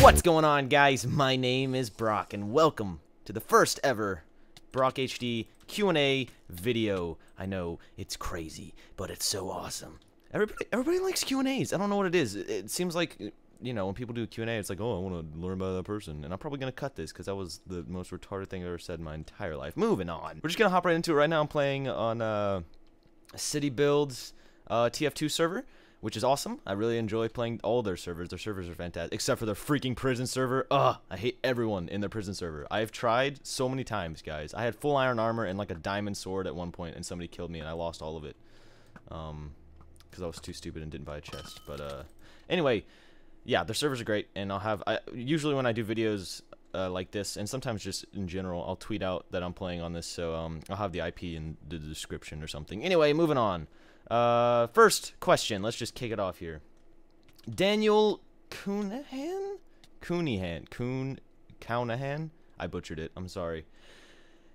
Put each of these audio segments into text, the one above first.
What's going on, guys? My name is Brock, and welcome to the first ever Brock HD Q&A video. I know, it's crazy, but it's so awesome. Everybody likes Q&As. I don't know what it is. It seems like, you know, when people do Q&A, it's like, oh, I want to learn about that person. And I'm probably going to cut this, because that was the most retarded thing I've ever said in my entire life. Moving on. We're just going to hop right into it right now. I'm playing on Citi-Build's TF2 server, which is awesome. I really enjoy playing all their servers. Their servers are fantastic, except for their freaking prison server. Ugh, I hate everyone in their prison server. I've tried so many times, guys. I had full iron armor and like a diamond sword at one point, and somebody killed me, and I lost all of it. Because I was too stupid and didn't buy a chest. But anyway, yeah, their servers are great, and usually when I do videos like this, and sometimes just in general, I'll tweet out that I'm playing on this, so I'll have the IP in the description or something. Anyway, moving on. First question, let's just kick it off here. Daniel Coonahan? Coonahan? I butchered it, I'm sorry.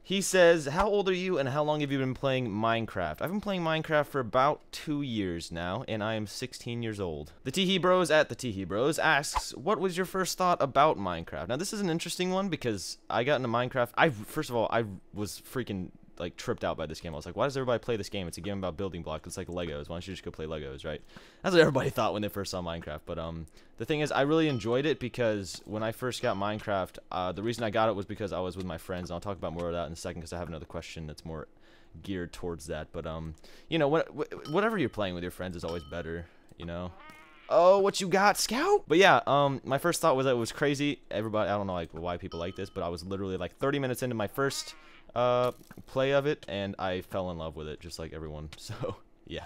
He says, how old are you and how long have you been playing Minecraft? I've been playing Minecraft for about 2 years now, and I am 16 years old. The Teehee Bros at the Teehee Bros asks, what was your first thought about Minecraft? Now, this is an interesting one because I got into Minecraft. First of all, I was freaking like tripped out by this game. I was like, why does everybody play this game? It's a game about building blocks. It's like Legos. Why don't you just go play Legos, right? That's what everybody thought when they first saw Minecraft. But the thing is, I really enjoyed it because when I first got Minecraft, the reason I got it was because I was with my friends, and I'll talk about more of that in a second because I have another question that's more geared towards that. But you know, whatever you're playing with your friends is always better, you know. Oh, what you got, Scout? But yeah, my first thought was that it was crazy. Everybody, I don't know like why people like this, but I was literally like 30 minutes into my first play of it, and I fell in love with it, just like everyone. So, yeah.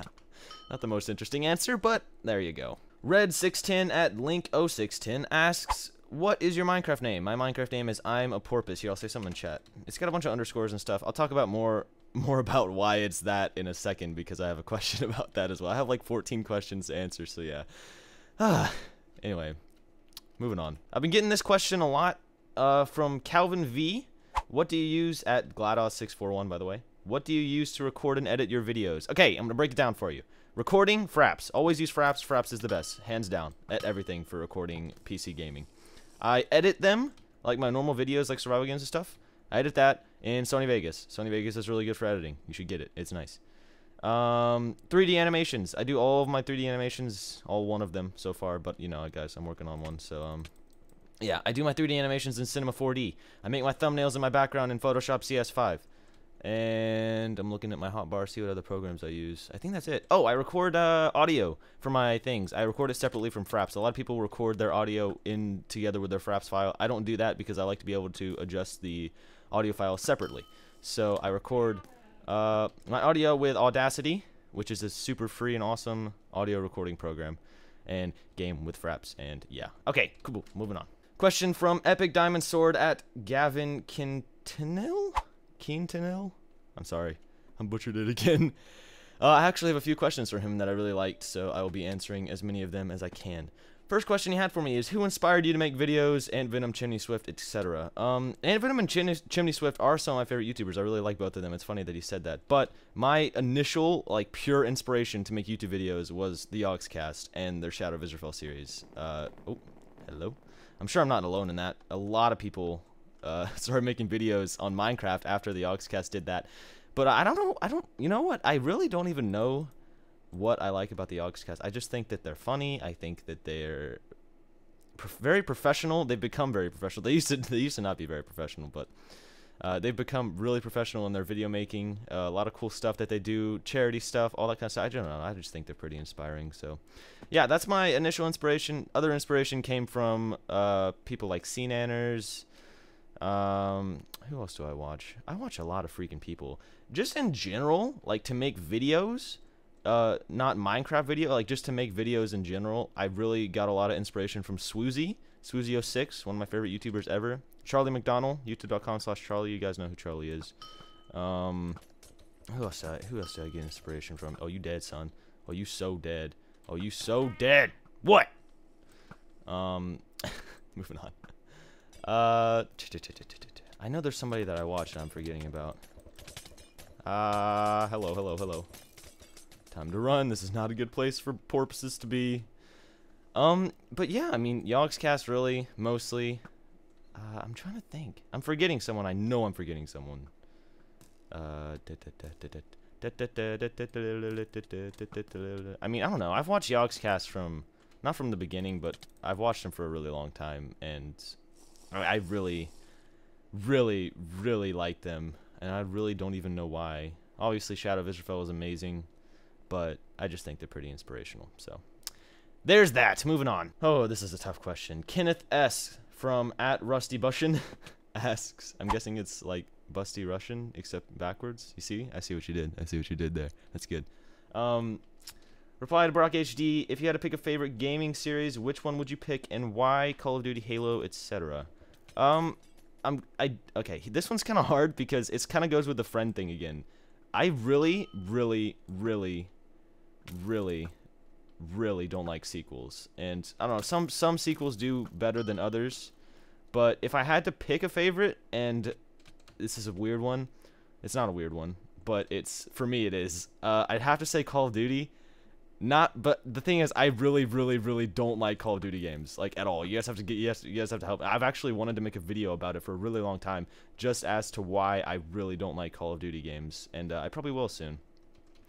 Not the most interesting answer, but there you go. Red610 at Link0610 asks, what is your Minecraft name? My Minecraft name is I'm a Porpoise. Here, I'll say something in chat. It's got a bunch of underscores and stuff. I'll talk about more about why it's that in a second, because I have a question about that as well. I have like 14 questions to answer, so yeah. Anyway, moving on. I've been getting this question a lot from Calvin V. What do you use at GLaDOS641, by the way? What do you use to record and edit your videos? Okay, I'm going to break it down for you. Recording, Fraps. Always use Fraps. Fraps is the best, hands down, at everything for recording PC gaming. I edit them, like my normal videos, like survival games and stuff. I edit that in Sony Vegas. Sony Vegas is really good for editing. You should get it. It's nice. 3D animations. I do all of my 3D animations, all one of them so far, but, you know, guys, I'm working on one, so, yeah, I do my 3D animations in Cinema 4D. I make my thumbnails in my background in Photoshop CS5. And I'm looking at my hotbar, see what other programs I use. I think that's it. Oh, I record audio for my things. I record it separately from Fraps. A lot of people record their audio in together with their Fraps file. I don't do that because I like to be able to adjust the audio file separately. So I record my audio with Audacity, which is a super free and awesome audio recording program, and game with Fraps. And yeah. Okay, cool. Moving on. Question from Epic Diamond Sword at Gavin Quintanil? I'm sorry. I butchered it again. I actually have a few questions for him that I really liked, so I will be answering as many of them as I can. First question he had for me is, who inspired you to make videos? Ant Venom, Chimney Swift, etc. Ant Venom and Chimney Swift are some of my favorite YouTubers. I really like both of them. It's funny that he said that. But my initial, like, pure inspiration to make YouTube videos was the Yogscast and their Shadow of Israel series. Oh, hello? I'm sure I'm not alone in that. A lot of people started making videos on Minecraft after the Yogscast did that. But I don't know. You know what? I really don't even know what I like about the Yogscast. I just think that they're funny. I think that they're very professional. They've become very professional. They used to not be very professional, but they've become really professional in their video making. A lot of cool stuff that they do, charity stuff, all that kind of stuff. I don't know. I just think they're pretty inspiring. So, yeah, that's my initial inspiration. Other inspiration came from people like CNanners. Who else do I watch? I watch a lot of freaking people. Just in general, like to make videos, not Minecraft video, like just to make videos in general, I really got a lot of inspiration from Swoozy06, one of my favorite YouTubers ever. Charlie McDonald, youtube.com/Charlie. You guys know who Charlie is. Who else did I get inspiration from? Oh, you dead, son. Oh, you so dead. Oh, you so dead. What? Moving on. I know there's somebody that I watched and I'm forgetting about. Hello. Time to run. This is not a good place for porpoises to be. But yeah, I mean, Yogscast really, mostly. I'm trying to think. I'm forgetting someone. I know I'm forgetting someone. I mean, I don't know. I've watched Yogscast from, not from the beginning, but I've watched him for a really long time, and I really, really, really like them, and I really don't even know why. Obviously, Shadow of Israfel is amazing, but I just think they're pretty inspirational, so. There's that. Moving on. Oh, this is a tough question. Kenneth S. from @RustyBushin asks, I'm guessing it's like Busty Russian, except backwards. You see? I see what you did. I see what you did there. That's good. Reply to Brock HD, if you had to pick a favorite gaming series, which one would you pick and why? Call of Duty, Halo, etc. Okay, this one's kind of hard because it kind of goes with the friend thing again. I really, really, really, really, really don't like sequels, and I don't know, some sequels do better than others, but if I had to pick a favorite, and this is a weird one, it's not a weird one, but it's, for me it is, I'd have to say Call of Duty. But the thing is, I really, really, really don't like Call of Duty games, like, at all. You guys have to get, you guys have to help. I've actually wanted to make a video about it for a really long time, just as to why I really don't like Call of Duty games, and I probably will soon.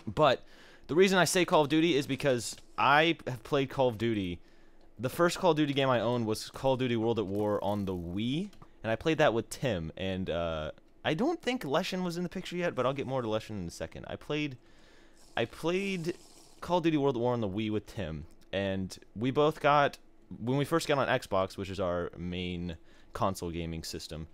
But the reason I say Call of Duty is because I have played Call of Duty. The first Call of Duty game I owned was Call of Duty World at War on the Wii, and I played that with Tim, and I don't think Leshin was in the picture yet, but I'll get more to Leshin in a second. I played Call of Duty World at War on the Wii with Tim, and we both got, when we first got on Xbox, which is our main console gaming system,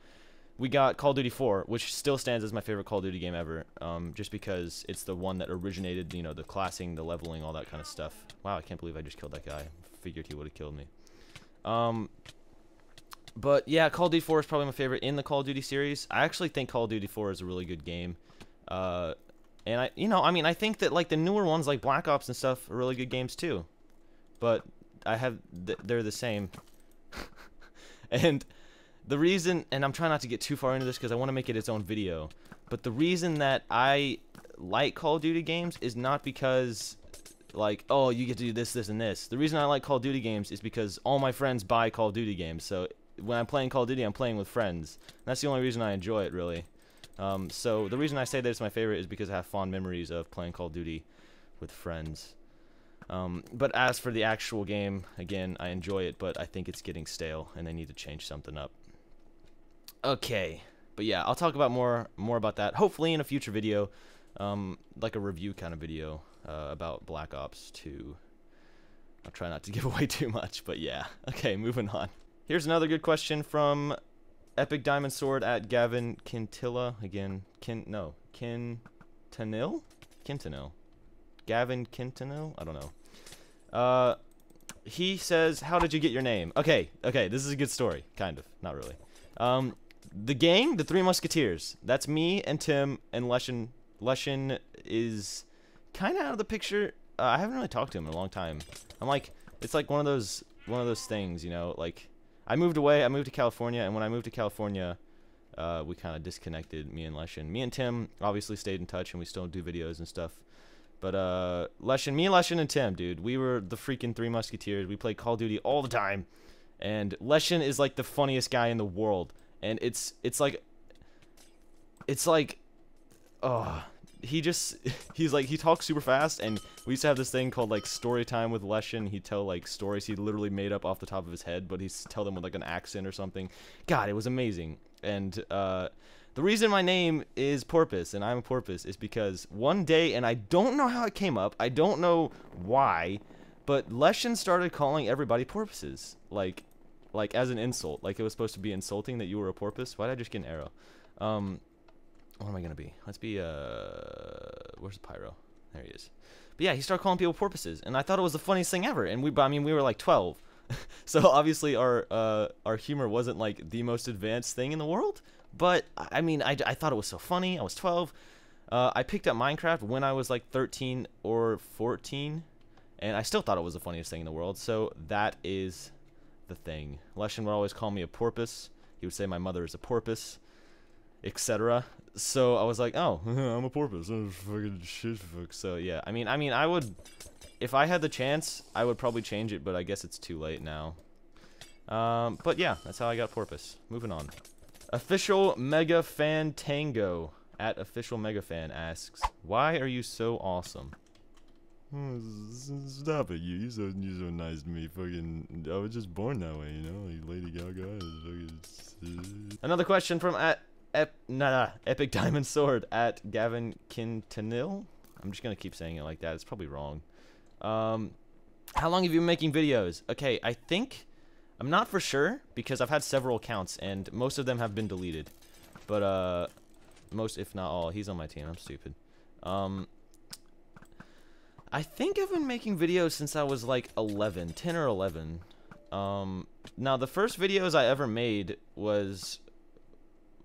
we got Call of Duty 4, which still stands as my favorite Call of Duty game ever, just because it's the one that originated, you know, the classing, the leveling, all that kind of stuff. Wow, I can't believe I just killed that guy. Figured he would have killed me. But yeah, Call of Duty 4 is probably my favorite in the Call of Duty series. I actually think Call of Duty 4 is a really good game. And I think that, like, the newer ones, like Black Ops and stuff, are really good games too. But they're the same. And the reason, and I'm trying not to get too far into this because I want to make it its own video, but the reason that I like Call of Duty games is not because, like, oh, you get to do this, this, and this. The reason I like Call of Duty games is because all my friends buy Call of Duty games, so when I'm playing Call of Duty, I'm playing with friends. And that's the only reason I enjoy it, really. So the reason I say that it's my favorite is because I have fond memories of playing Call of Duty with friends. But as for the actual game, again, I enjoy it, but I think it's getting stale, and they need to change something up. Okay, but yeah, I'll talk about more about that, hopefully in a future video, like a review kind of video, about Black Ops 2. I'll try not to give away too much, but yeah. Okay, moving on. Here's another good question from Epic Diamond Sword at Gavin Quintilla. Again, Quintanil? Gavin Quintanil? I don't know. He says, how did you get your name? Okay, this is a good story. Kind of. Not really. The gang, the Three Musketeers. That's me and Tim and Leshin. Leshin is kind of out of the picture. I haven't really talked to him in a long time. I'm like, it's like one of those things, you know, like, I moved away, I moved to California, and when I moved to California, we kind of disconnected, me and Leshin. Me and Tim obviously stayed in touch, and we still do videos and stuff. But, me, Leshin, and Tim, dude, we were the freaking Three Musketeers. We played Call of Duty all the time. And Leshin is, like, the funniest guy in the world. And it's like, oh, he's like, he talks super fast, and we used to have this thing called, like, story time with Leshin. He'd tell, like, stories he literally made up off the top of his head, but he'd tell them with, like, an accent or something. God, it was amazing. And, the reason my name is Porpoise, and I'm a Porpoise, is because one day, and I don't know how it came up, I don't know why, but Leshin started calling everybody porpoises, like as an insult, like it was supposed to be insulting that you were a porpoise. Why did I just get an arrow? What am I gonna be? Let's be where's the pyro? There he is. But yeah, he started calling people porpoises, and I thought it was the funniest thing ever. And we were like 12, so obviously our humor wasn't like the most advanced thing in the world. But I mean, I thought it was so funny. I was 12. I picked up Minecraft when I was like 13 or 14, and I still thought it was the funniest thing in the world. So that is the thing. Leshin would always call me a porpoise. He would say my mother is a porpoise, etc. So I was like, oh, I'm a porpoise. I'm a fucking shit fuck. So yeah, I mean, I would, if I had the chance, I would probably change it, but I guess it's too late now. But yeah, that's how I got porpoise. Moving on. Official Mega Fan Tango at Official Mega Fan asks, why are you so awesome? Stop it, you're so nice to me. Fucking, I was just born that way, you know. Like Lady Gaga is fucking. Another question from at Epic Diamond Sword at Gavin Quintanil. I'm just gonna keep saying it like that. It's probably wrong. How long have you been making videos? Okay, I think, I'm not for sure because I've had several accounts and most of them have been deleted. But most, if not all, he's on my team. I'm stupid. I think I've been making videos since I was like 10 or 11. Now the first videos I ever made were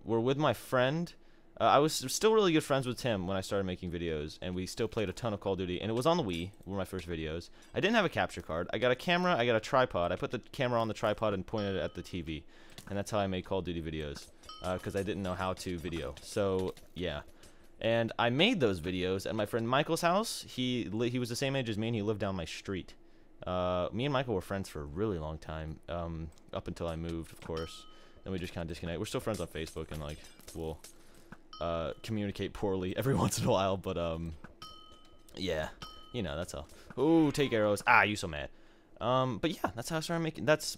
with my friend. I was still really good friends with Tim when I started making videos, and we still played a ton of Call of Duty, and it was on the Wii, were my first videos. I didn't have a capture card. I got a camera, I got a tripod. I put the camera on the tripod and pointed it at the TV, and that's how I made Call of Duty videos, because I didn't know how to video. So, yeah. And I made those videos at my friend Michael's house. He was the same age as me, and he lived down my street. Me and Michael were friends for a really long time, up until I moved, of course. Then we just kind of disconnected. We're still friends on Facebook, and, like, we'll communicate poorly every once in a while, but, yeah. You know, that's all. Ooh, take arrows. Ah, you so mad. But yeah, that's how I started making, that's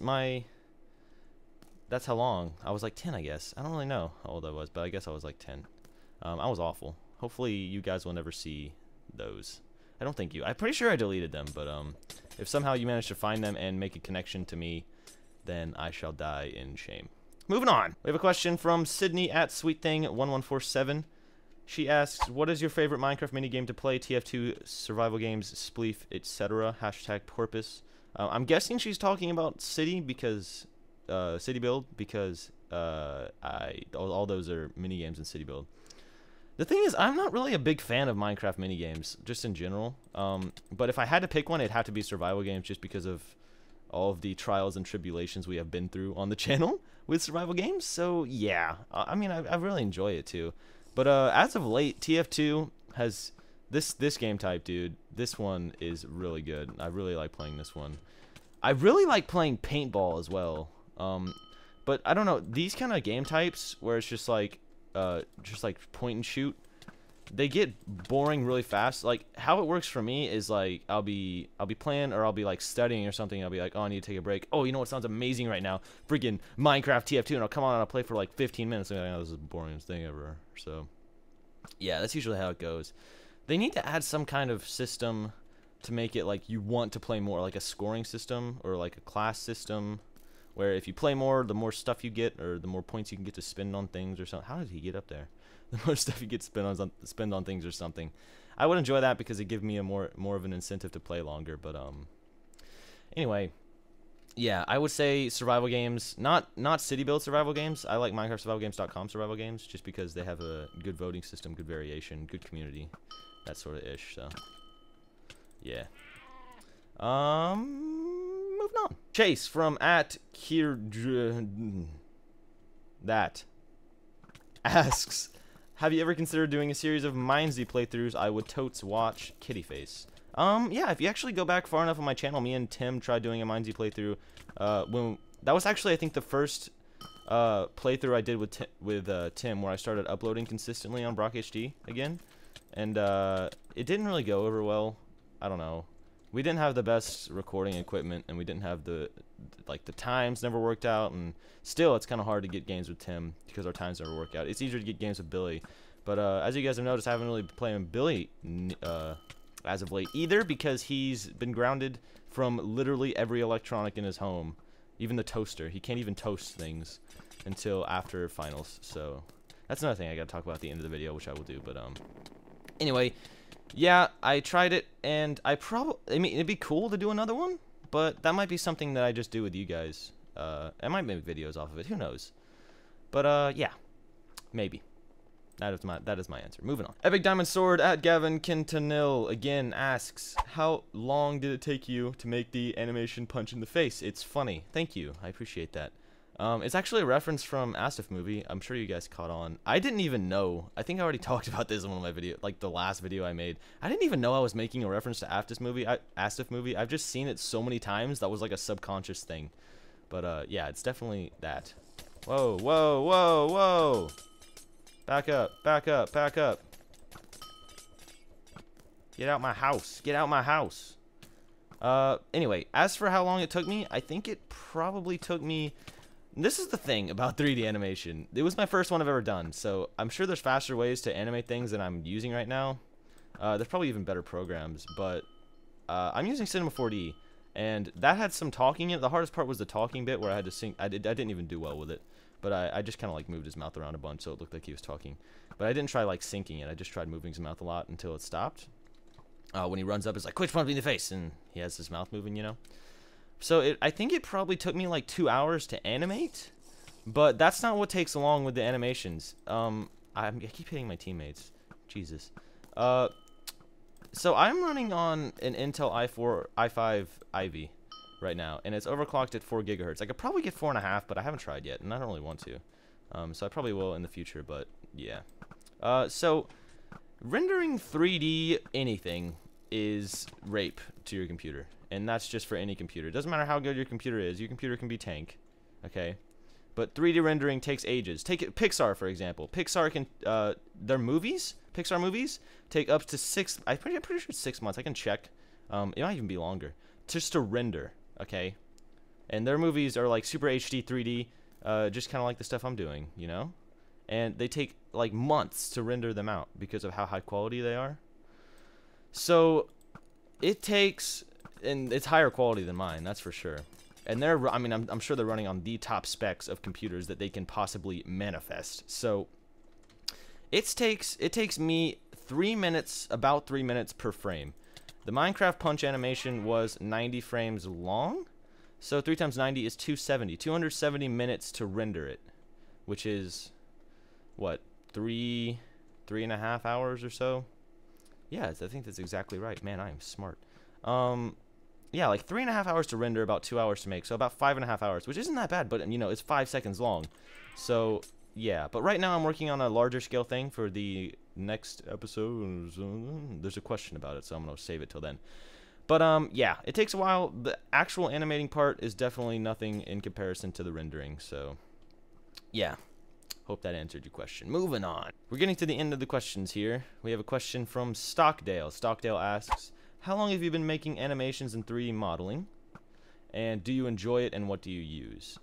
how long. I was like 10, I guess. I don't really know how old I was, but I guess I was like 10. I was awful. Hopefully you guys will never see those. I don't think you. I'm pretty sure I deleted them, but if somehow you manage to find them and make a connection to me, then I shall die in shame. Moving on. We have a question from Sydney at SweetThing1147. She asks, what is your favorite Minecraft minigame to play? TF2, survival games, spleef, etc. Hashtag porpoise. I'm guessing she's talking about Citi because Citi-Build, because all those are minigames in Citi-Build. The thing is, I'm not really a big fan of Minecraft minigames, just in general. But if I had to pick one, it'd have to be survival games, just because of all of the trials and tribulations we have been through on the channel with survival games. So yeah, I mean, I really enjoy it too. But as of late, TF2 has this game type, dude. This one is really good. I really like playing this one. I really like playing paintball as well. But I don't know, these kind of game types where it's just like point and shoot, they get boring really fast. Like how it works for me is like I'll be playing, or I'll be like studying or something, and I'll be like, oh, I need to take a break. Oh, you know what sounds amazing right now? Freaking Minecraft TF2, and I'll come on and I'll play for like 15 minutes and I'm like, oh, this is the boringest thing ever. So yeah, that's usually how it goes. They need to add some kind of system to make it like you want to play more, like a scoring system or like a class system, where if you play more, the more stuff you get, or the more points you can get to spend on things or something. How did he get up there? The more stuff you get to spend on things or something. I would enjoy that because it gives me a more of an incentive to play longer. But anyway, yeah, I would say survival games, not Citi-Build survival games. I like MinecraftSurvivalGames.com survival games just because they have a good voting system, good variation, good community, that sort of ish. So yeah. Moving on. Chase from at that asks, have you ever considered doing a series of Mindsy playthroughs? I would totes watch. Kitty face. Yeah, if you actually go back far enough on my channel, me and Tim tried doing a Mindsy playthrough. That was actually, I think, the first playthrough I did with Tim, where I started uploading consistently on Brock HD again, and it didn't really go over well. I don't know. We didn't have the best recording equipment, and we didn't have the times never worked out, and still it's kind of hard to get games with Tim because our times never work out. It's easier to get games with Billy, but as you guys have noticed, I haven't really been playing Billy as of late either, because he's been grounded from literally every electronic in his home, even the toaster. He can't even toast things until after finals, so that's another thing I gotta talk about at the end of the video, which I will do. But anyway, yeah, I tried it, and I mean, it'd be cool to do another one, but that might be something that I just do with you guys. I might make videos off of it, who knows? But yeah, maybe. That is my answer. Moving on. Epic Diamond Sword at Gavin Quintanil again asks, how long did it take you to make the animation punch in the face? It's funny. Thank you. I appreciate that. It's actually a reference from Astif movie. I'm sure you guys caught on. I didn't even know. I think I already talked about this in one of my videos, like the last video I made. I didn't even know I was making a reference to Astif movie. I've just seen it so many times that was like a subconscious thing. But yeah, it's definitely that. Whoa, whoa, whoa, whoa! Back up, back up, back up. Get out my house. Get out my house. Anyway, as for how long it took me, I think it probably took me... This is the thing about 3D animation. It was my first one I've ever done, so I'm sure there's faster ways to animate things than I'm using right now. There's probably even better programs, but I'm using Cinema 4D, and that had some talking in it. The hardest part was the talking bit where I had to sync. I didn't even do well with it, but I just kind of like moved his mouth around a bunch so it looked like he was talking. But I didn't try like syncing it. I just tried moving his mouth a lot until it stopped. When he runs up, it's like, "Quit punching me in the face," and he has his mouth moving, you know? So I think it probably took me like 2 hours to animate, but that's not what takes long with the animations. I keep hitting my teammates. Jesus. So I'm running on an Intel i5 Ivy right now, and it's overclocked at 4 gigahertz. I could probably get 4.5, but I haven't tried yet, and I don't really want to. So I probably will in the future, but yeah. So rendering 3D anything is rape to your computer. And that's just for any computer. It doesn't matter how good your computer is. Your computer can be tank, okay? But 3D rendering takes ages. Take it, Pixar, for example. Pixar can, their movies, Pixar movies, take up to I'm pretty sure it's 6 months. I can check. It might even be longer. Just to render, okay? And their movies are like super HD 3D, just kind of like the stuff I'm doing, you know? And they take like months to render them out because of how high quality they are. So it takes... And it's higher quality than mine, that's for sure. And I mean, I'm sure they're running on the top specs of computers that they can possibly manifest. So it takes me 3 minutes, about 3 minutes per frame. The Minecraft punch animation was 90 frames long. So 3 times 90 is 270. 270 minutes to render it, which is, what, 3.5 hours or so? Yeah, I think that's exactly right. Man, I am smart. Yeah, like 3.5 hours to render, about 2 hours to make, so about 5.5 hours, which isn't that bad, but, you know, it's 5 seconds long. So, yeah, but right now I'm working on a larger scale thing for the next episode. There's a question about it, so I'm going to save it till then. But, yeah, it takes a while. The actual animating part is definitely nothing in comparison to the rendering, so, yeah. Hope that answered your question. Moving on. We're getting to the end of the questions here. We have a question from Stockdale. Stockdale asks, how long have you been making animations in 3D modeling? And do you enjoy it, and what do you use?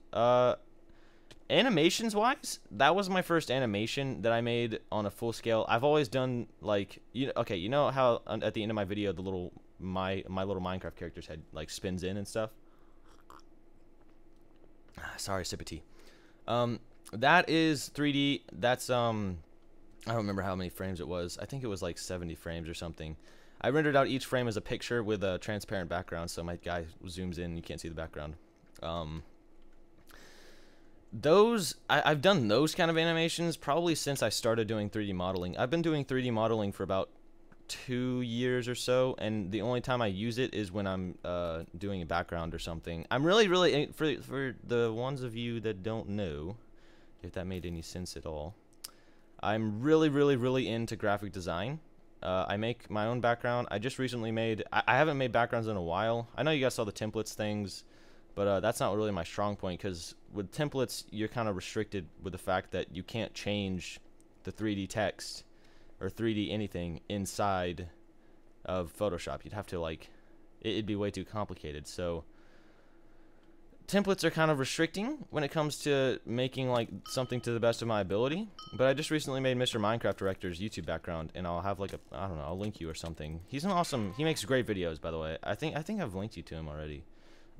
Animations-wise, that was my first animation that I made on a full scale. I've always done, like, okay, you know how at the end of my video, the little, my little Minecraft character's head, like, spins in and stuff? Sorry, sip of tea. That is 3D. That's, I don't remember how many frames it was. I think it was, like, 70 frames or something. I rendered out each frame as a picture with a transparent background, so my guy zooms in, you can't see the background. I've done those kind of animations probably since I started doing 3D modeling. I've been doing 3D modeling for about 2 years or so, and the only time I use it is when I'm doing a background or something. I'm really, for the ones of you that don't know, if that made any sense at all, I'm really into graphic design. I make my own background. I just recently made... I haven't made backgrounds in a while. I know you guys saw the templates things, but that's not really my strong point, because with templates, you're kind of restricted with the fact that you can't change the 3D text or 3D anything inside of Photoshop. You'd have to, like... It'd be way too complicated, so... Templates are kind of restricting when it comes to making like something to the best of my ability. But I just recently made Mr. Minecraft Director's YouTube background, and I'll have like a, I don't know, I'll link you or something. He's an awesome, he makes great videos, by the way. I think I've linked you to him already.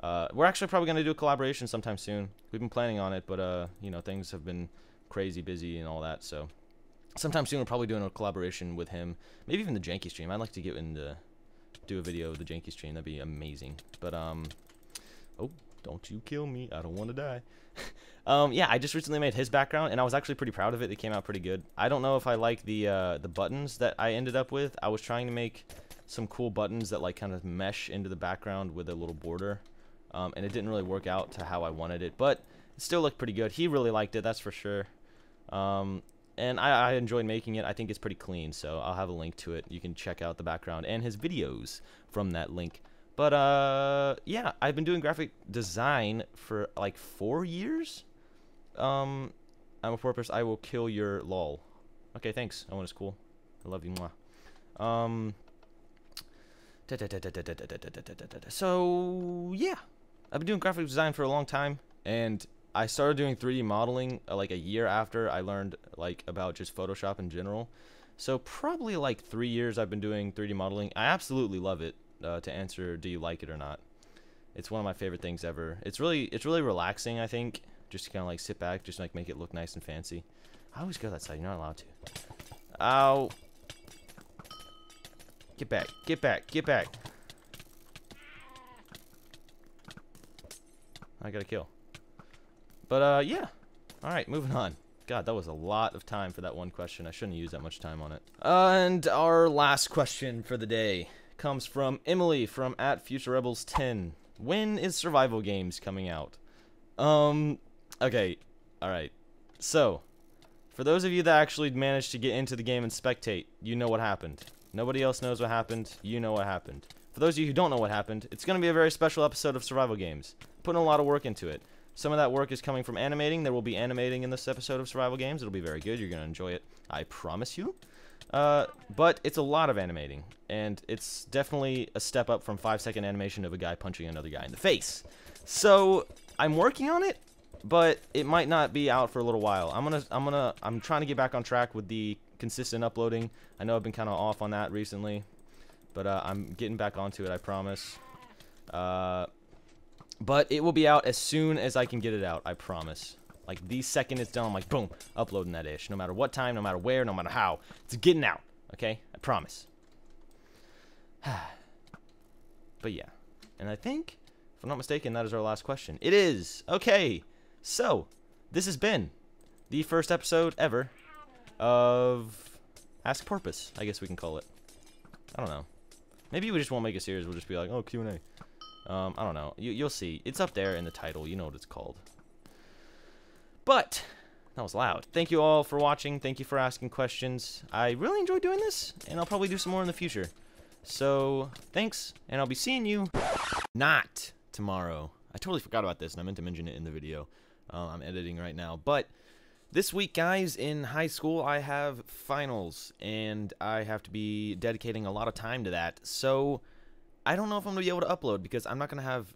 We're actually probably gonna do a collaboration sometime soon. We've been planning on it, but you know, things have been crazy busy and all that, so sometime soon we're probably doing a collaboration with him. Maybe even the Janky stream. I'd like to get into do a video of the Janky stream. That'd be amazing. But oh. Don't you kill me. I don't want to die. Yeah, I just recently made his background, and I was actually pretty proud of it. It came out pretty good. I don't know if I like the buttons that I ended up with. I was trying to make some cool buttons that like kind of mesh into the background with a little border, and it didn't really work out to how I wanted it. But It still looked pretty good. He really liked it, that's for sure. And I enjoyed making it. I think it's pretty clean, so I'll have a link to it. You can check out the background and his videos from that link. But, yeah, I've been doing graphic design for, like, 4 years. I'm a Porpoise. I will kill your lol. Okay, thanks. Owen is cool. I love you, mwah. So, yeah. I've been doing graphic design for a long time, and I started doing 3D modeling like a year after I learned like about just Photoshop in general. So probably like 3 years I've been doing 3D modeling. I absolutely love it. To answer, do you like it or not? It's one of my favorite things ever. It's really relaxing, I think. Just to kind of like sit back, just like make it look nice and fancy. I always go that side. You're not allowed to. Ow. Get back. Get back. Get back. I got a kill. But, yeah. Alright, moving on. God, that was a lot of time for that one question. I shouldn't use that much time on it. And our last question for the day comes from Emily from @FutureRebels10. When is Survival Games coming out? Okay. Alright. So, for those of you that actually managed to get into the game and spectate, you know what happened. Nobody else knows what happened. You know what happened. For those of you who don't know what happened, it's going to be a very special episode of Survival Games. Putting a lot of work into it. Some of that work is coming from animating. There will be animating in this episode of Survival Games. It'll be very good. You're going to enjoy it. I promise you. But it's a lot of animating. And it's definitely a step up from 5-second animation of a guy punching another guy in the face. So, I'm working on it, but it might not be out for a little while. I'm trying to get back on track with the consistent uploading. I know I've been kind of off on that recently. But I'm getting back onto it, I promise. But it will be out as soon as I can get it out, I promise. Like, the second it's done, I'm like, boom, uploading that ish. No matter what time, no matter where, no matter how. It's getting out, okay? I promise. But yeah. And I think, if I'm not mistaken, that is our last question. It is! Okay. So, this has been the first episode ever of Ask Porpoise, I guess we can call it. I don't know. Maybe we just won't make a series. We'll just be like, oh, Q&A. I don't know. You'll see. It's up there in the title. You know what it's called. But that was loud. Thank you all for watching. Thank you for asking questions. I really enjoyed doing this, and I'll probably do some more in the future. So, thanks, and I'll be seeing you not tomorrow. I totally forgot about this, and I meant to mention it in the video. I'm editing right now. But this week, guys, in high school, I have finals, and I have to be dedicating a lot of time to that. So, I don't know if I'm going to be able to upload, because I'm not going to have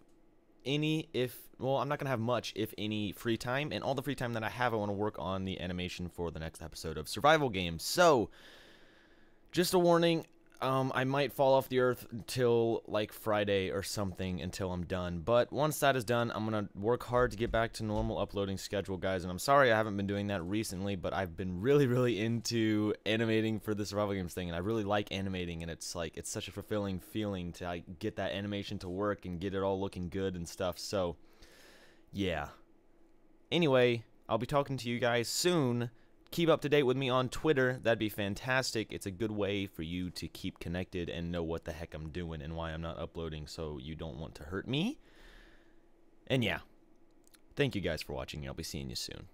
I'm not going to have much, if any, free time. And all the free time that I have, I want to work on the animation for the next episode of Survival Games. So, just a warning, I might fall off the earth until, like, Friday or something until I'm done. But once that is done, I'm going to work hard to get back to normal uploading schedule, guys. And I'm sorry I haven't been doing that recently, but I've been really, really into animating for the Survival Games thing. And I really like animating, and it's, like, it's such a fulfilling feeling to, like, get that animation to work and get it all looking good and stuff. So, yeah. Anyway, I'll be talking to you guys soon. Keep up to date with me on Twitter. That'd be fantastic. It's a good way for you to keep connected and know what the heck I'm doing and why I'm not uploading, so you don't want to hurt me. And yeah, thank you guys for watching. I'll be seeing you soon.